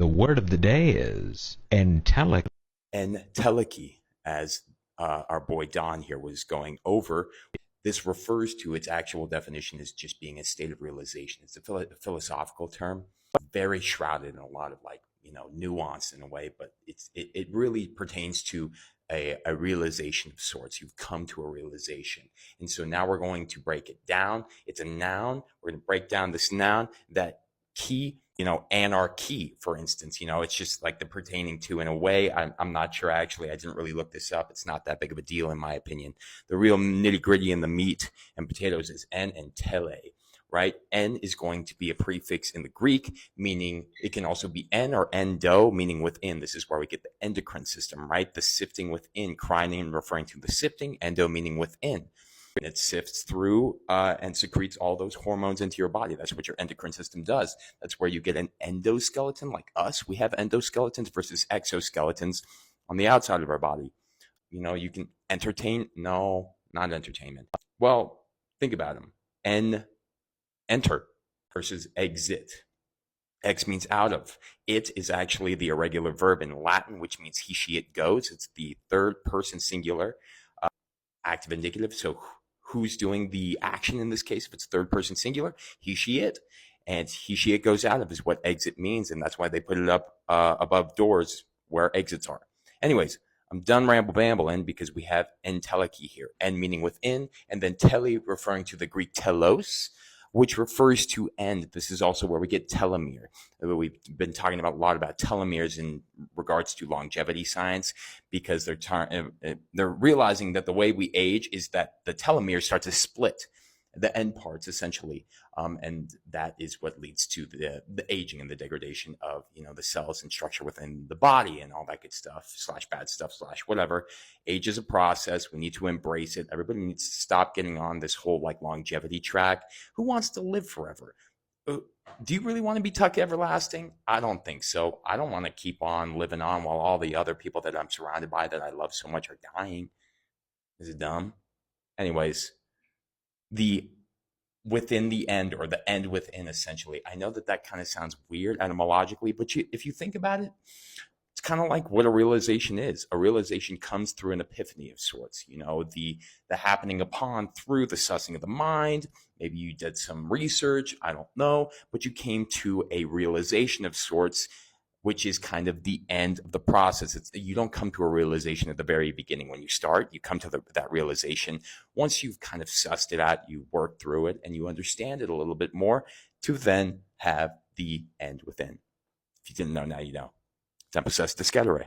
The word of the day is entelechy. Entelechy, as our boy Don here was going over. This refers to its actual definition as just being a state of realization. It's a philosophical term, very shrouded in a lot of nuance in a way, but it really pertains to a realization of sorts. You've come to a realization. And so now we're going to break it down. It's a noun. We're going to break down this noun, that key, anarchy, for instance. It's just like the pertaining to, in a way. I'm not sure, actually. I didn't really look this up. It's not that big of a deal, in my opinion. The real nitty gritty in the meat and potatoes is en and tele, right? En is going to be a prefix in the Greek, meaning it can also be en or endo, meaning within. This is where we get the endocrine system, right? The sifting within, crinin referring to the sifting, endo meaning within. It sifts through and secretes all those hormones into your body. That's what your endocrine system does. That's where you get an endoskeleton. Like us, we have endoskeletons versus exoskeletons on the outside of our body. You can entertain. No, not entertainment. Well, think about them. Enter versus exit. Ex means out of. It is actually the irregular verb in Latin, which means he, she, it goes. It's the third person singular, active indicative. So who's doing the action in this case? If it's third person singular, he, she, it. And he, she, it goes out of is what exit means. And that's why they put it up above doors where exits are. Anyways, I'm done rambling because we have entelechy here. En meaning within, and then tele referring to the Greek telos, which refers to end. This is also where we get telomere. We've been talking a lot about telomeres in regards to longevity science, because they're realizing that the way we age is that the telomeres start to split, the end parts essentially, and that is what leads to the aging and the degradation of the cells and structure within the body and all that good stuff / bad stuff / whatever. Age is a process. We need to embrace it. Everybody needs to stop getting on this whole longevity track. Who wants to live forever? Do you really want to be Tuck Everlasting? I don't think so. I don't want to keep on living on while all the other people that I'm surrounded by that I love so much are dying. Is it dumb? Anyways, the within the end, or the end within, essentially. I know that kind of sounds weird etymologically, but if you think about it, it's kind of like what a realization is. A realization comes through an epiphany of sorts, the happening upon through the sussing of the mind. Maybe you did some research, I don't know, but you came to a realization of sorts, which is kind of the end of the process. You don't come to a realization at the very beginning when you start. You come to that realization once you've kind of sussed it out, you work through it, and you understand it a little bit more, to then have the end within. If you didn't know, now you know. Tempus est discedere.